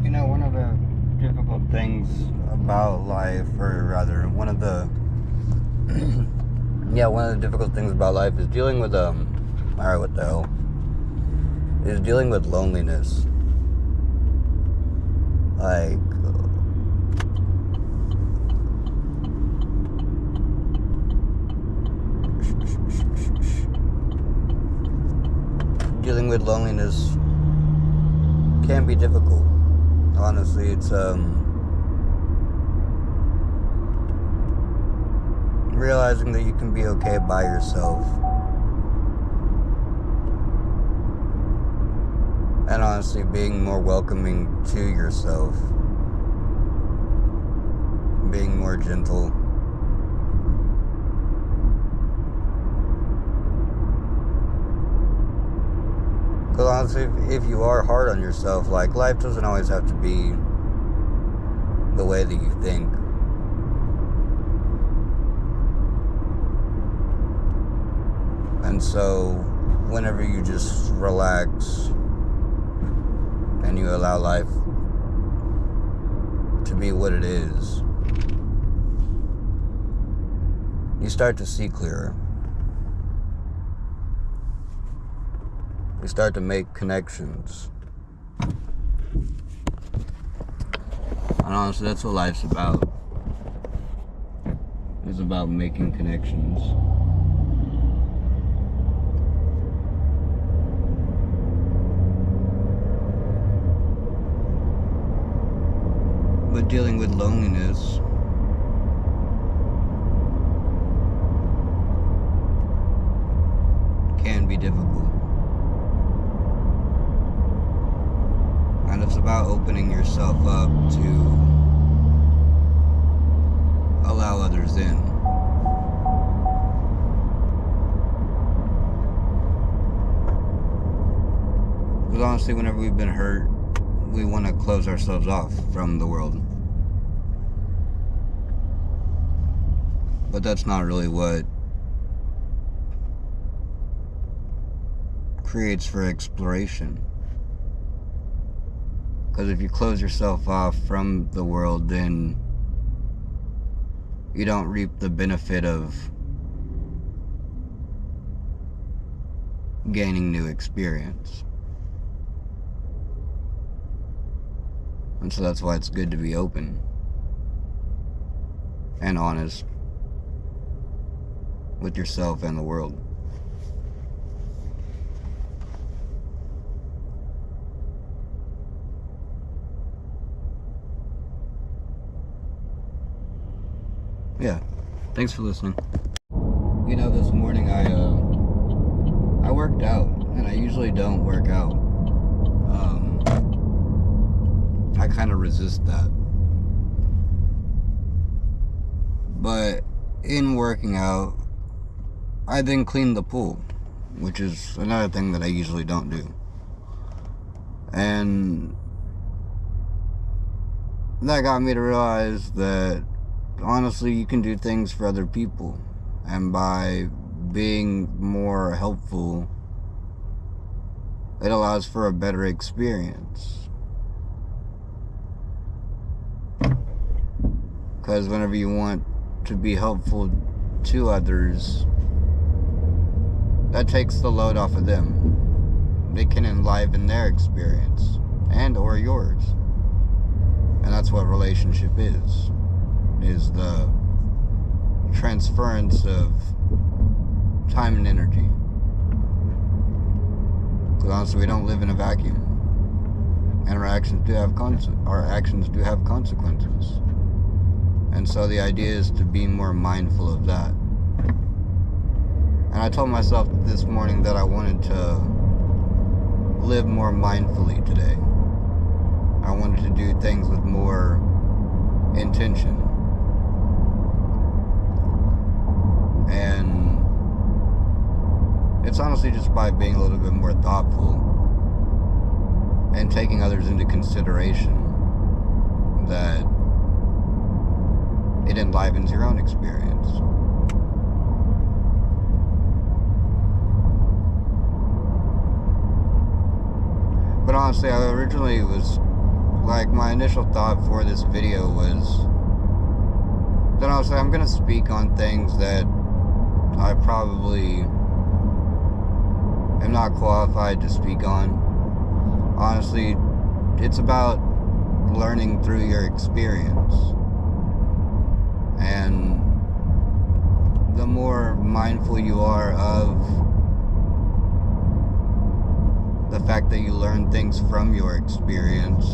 One of the difficult things about life, or rather, one of the difficult things about life is dealing with, alright, what the hell? Is dealing with loneliness. Like, dealing with loneliness can be difficult. Honestly, it's, realizing that you can be okay by yourself. And honestly, being more welcoming to yourself. Being more gentle. Because honestly, if you are hard on yourself, like, life doesn't always have to be the way that you think. And so, whenever you just relax and you allow life to be what it is, you start to see clearer. You start to make connections. And honestly, that's what life's about. It's about making connections. But dealing with loneliness can be difficult. And it's about opening yourself up to allow others in. Because honestly, whenever we've been hurt, we want to close ourselves off from the world. But that's not really what creates for exploration. Because if you close yourself off from the world, then you don't reap the benefit of gaining new experience. And so that's why it's good to be open and honest with yourself and the world. Yeah, thanks for listening. This morning I worked out, and I usually don't work out. I kind of resist that. But in working out, I then cleaned the pool, which is another thing that I usually don't do. And that got me to realize that honestly, you can do things for other people, and by being more helpful, it allows for a better experience. Because whenever you want to be helpful to others, that takes the load off of them. They can enliven their experience and or yours. And that's what relationship is the transference of time and energy. Because honestly, we don't live in a vacuum. And our actions do have consequences. And so the idea is to be more mindful of that. And I told myself this morning that I wanted to live more mindfully today. I wanted to do things with more intention. And it's honestly just by being a little bit more thoughtful and taking others into consideration that it enlivens your own experience. But honestly, I originally was like, my initial thought for this video was that I was like, I'm gonna speak on things that I probably am not qualified to speak on. Honestly, it's about learning through your experience. And the more mindful you are of the fact that you learn things from your experience,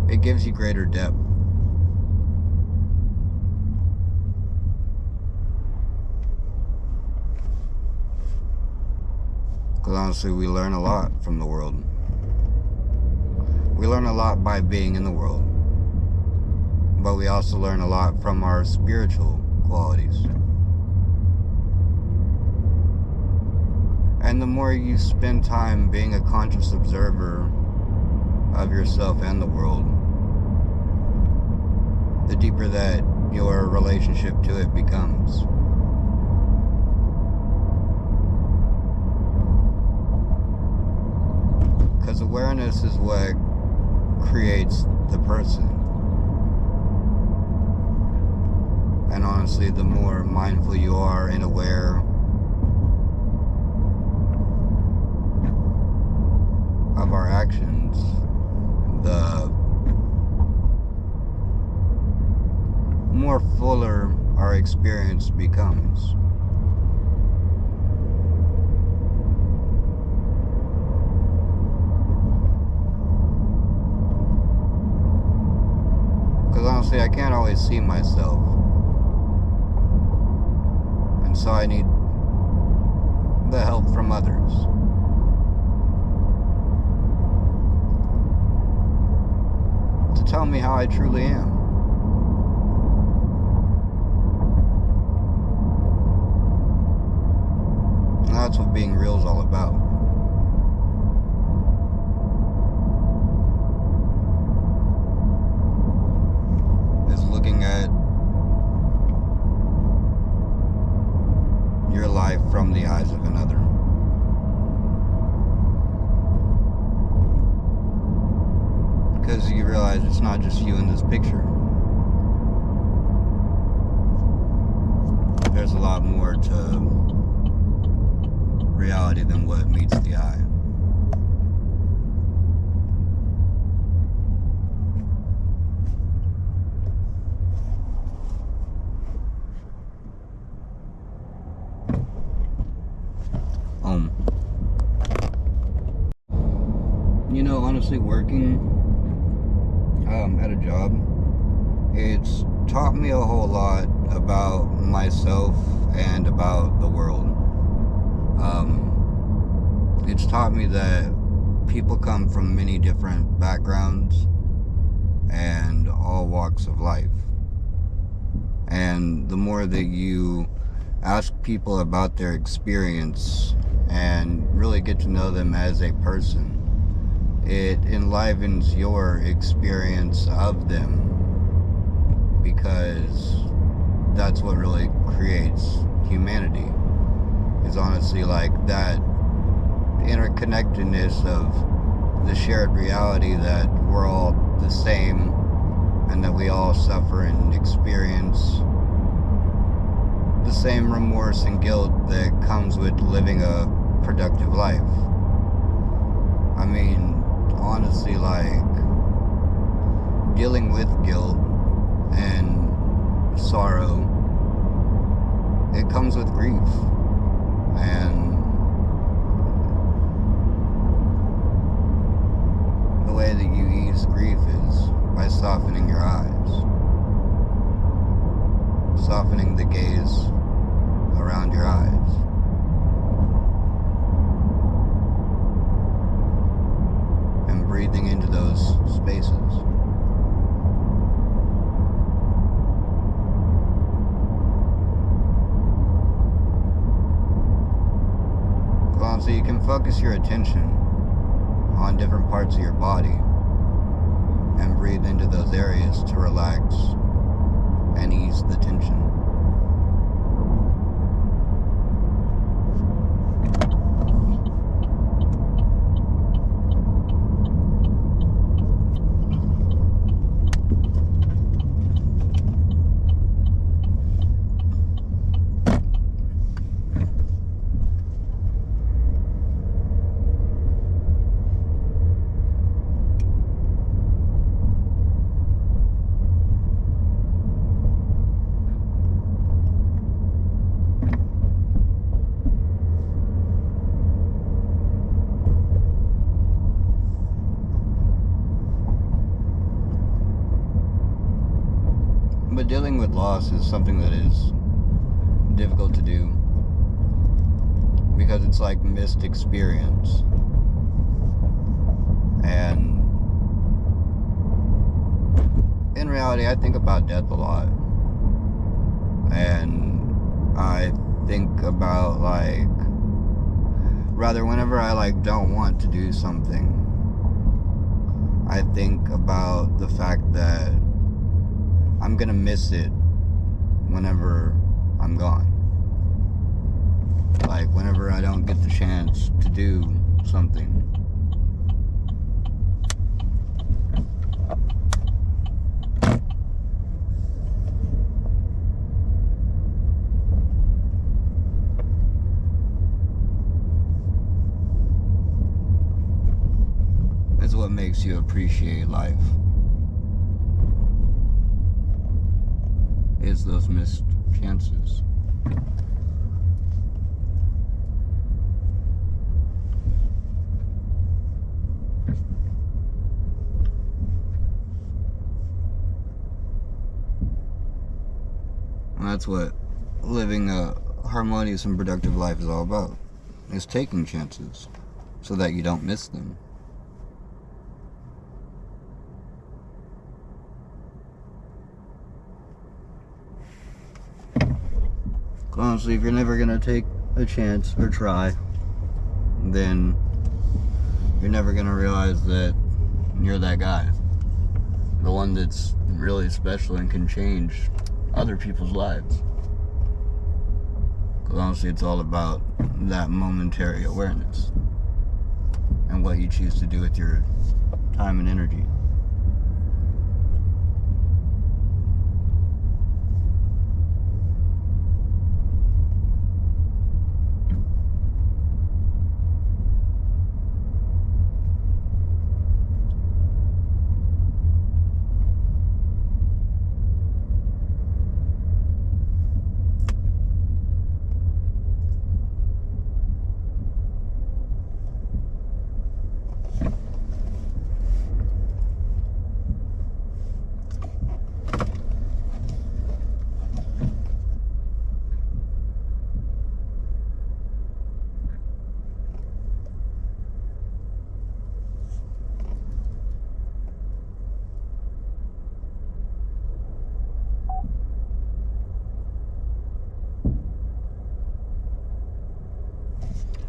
it gives you greater depth. Because honestly, we learn a lot from the world. We learn a lot by being in the world. But we also learn a lot from our spiritual qualities. And the more you spend time being a conscious observer of yourself and the world, the deeper that your relationship to it becomes. Because awareness is what creates the person. And honestly, the more mindful you are and aware of our actions, the more fuller our experience becomes. Because honestly, I can't always see myself. And so I need the help from others. To tell me how I truly am. And that's what being real is all about. Is looking at your life from the eyes of another. Because you realize it's not just you in this picture. There's a lot more to reality than what meets the eye. You know, honestly, working at a job, it's taught me a whole lot about myself and about the world. It's taught me that people come from many different backgrounds and all walks of life. And the more that you ask people about their experience and really get to know them as a person, it enlivens your experience of them, because that's what really creates humanity, is honestly like that interconnectedness of the shared reality that we're all the same and that we all suffer and experience the same remorse and guilt that comes with living a productive life. I mean, honestly, like, dealing with guilt and sorrow, it comes with grief. And the way that you ease grief is by softening your eyes, softening the gaze around your eyes. Breathing into those spaces. So you can focus your attention on different parts of your body and breathe into those areas to relax and ease the tension. But dealing with loss is something that is difficult to do because it's like missed experience. And in reality, I think about death a lot. And I think about, like, rather whenever I, like, don't want to do something, I think about the fact that I'm gonna miss it whenever I'm gone. Like, whenever I don't get the chance to do something. It's what makes you appreciate life. Is those missed chances. And that's what living a harmonious and productive life is all about. Is taking chances so that you don't miss them. Honestly, if you're never gonna take a chance or try, then you're never gonna realize that you're that guy. The one that's really special and can change other people's lives. Because honestly, it's all about that momentary awareness and what you choose to do with your time and energy.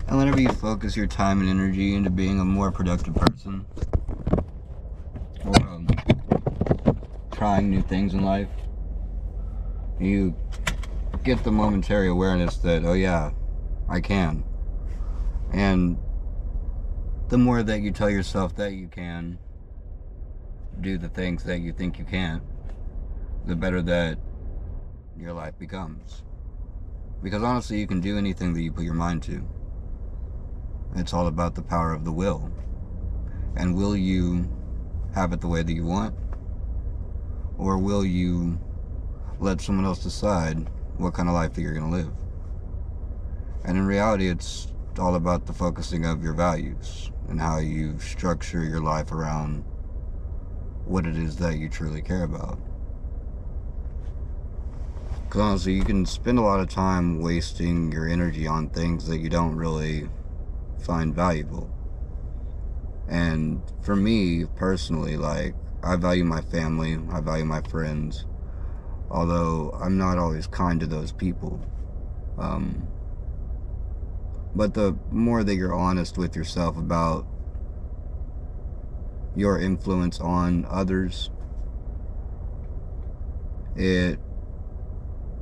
And whenever you focus your time and energy into being a more productive person, or trying new things in life, you get the momentary awareness that, oh yeah, I can. And the more that you tell yourself that you can do the things that you think you can't, the better that your life becomes. Because honestly, you can do anything that you put your mind to. It's all about the power of the will. And will you have it the way that you want? Or will you let someone else decide what kind of life that you're going to live? And in reality, it's all about the focusing of your values and how you structure your life around what it is that you truly care about. Because honestly, you can spend a lot of time wasting your energy on things that you don't really find valuable. And for me personally, like, I value my family, I value my friends, although I'm not always kind to those people. But the more that you're honest with yourself about your influence on others, it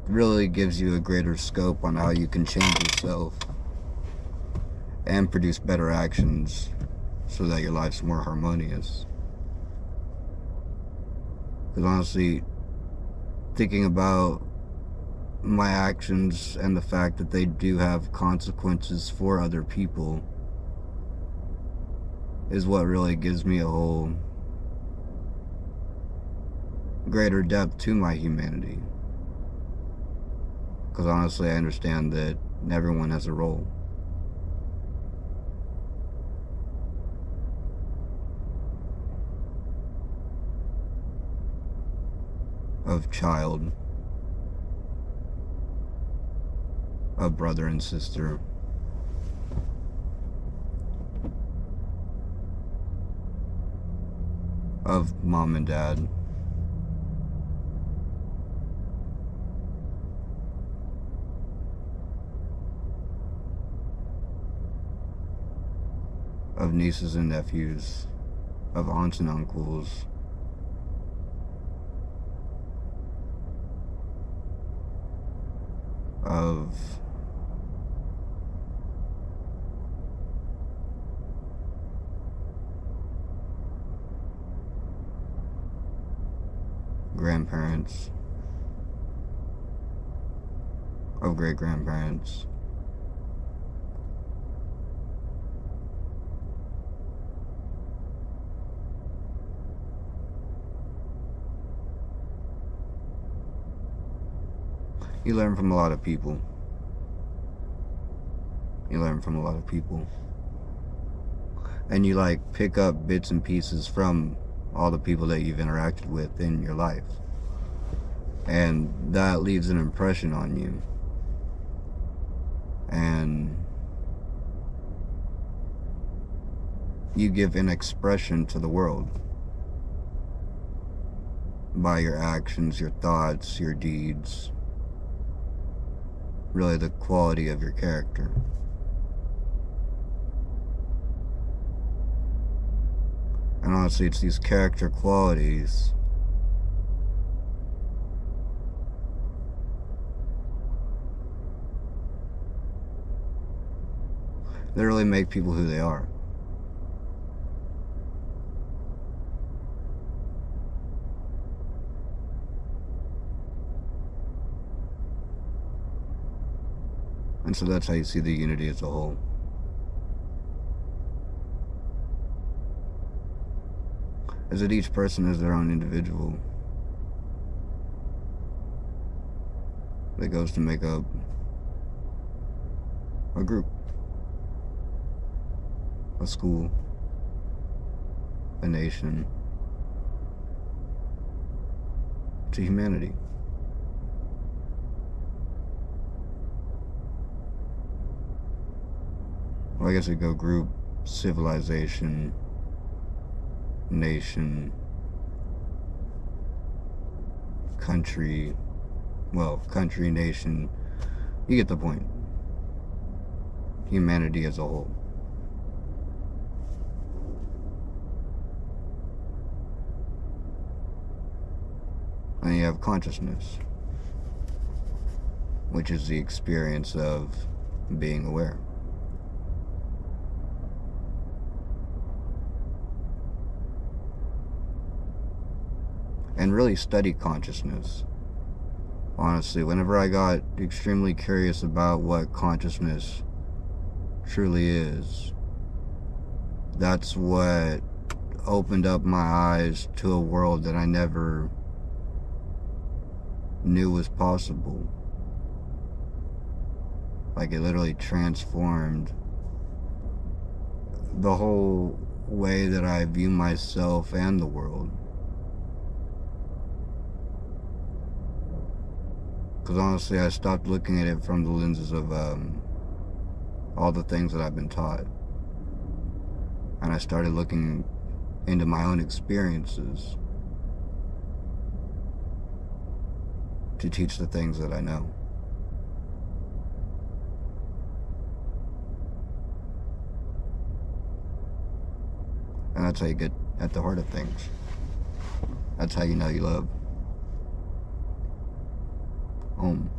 really gives you a greater scope on how you can change yourself and produce better actions so that your life's more harmonious. Because honestly, thinking about my actions and the fact that they do have consequences for other people is what really gives me a whole greater depth to my humanity. Because honestly, I understand that everyone has a role. of child, of brother and sister, of mom and dad, of nieces and nephews, of aunts and uncles, of grandparents, of great-grandparents, you learn from a lot of people. You learn from a lot of people. And you like pick up bits and pieces from all the people that you've interacted with in your life. And that leaves an impression on you. And you give an expression to the world by your actions, your thoughts, your deeds, really the quality of your character. And honestly, it's these character qualities that really make people who they are. And so that's how you see the unity as a whole. Is that each person is their own individual that goes to make up a group, a school, a nation, to humanity. Well, I guess we go group, civilization, nation, country, well, country, nation, you get the point. Humanity as a whole. And you have consciousness, which is the experience of being aware. And really study consciousness. Honestly, whenever I got extremely curious about what consciousness truly is, that's what opened up my eyes to a world that I never knew was possible. Like, it literally transformed the whole way that I view myself and the world. Because honestly, I stopped looking at it from the lenses of all the things that I've been taught. And I started looking into my own experiences to teach the things that I know. And that's how you get at the heart of things. That's how you know you love. Om.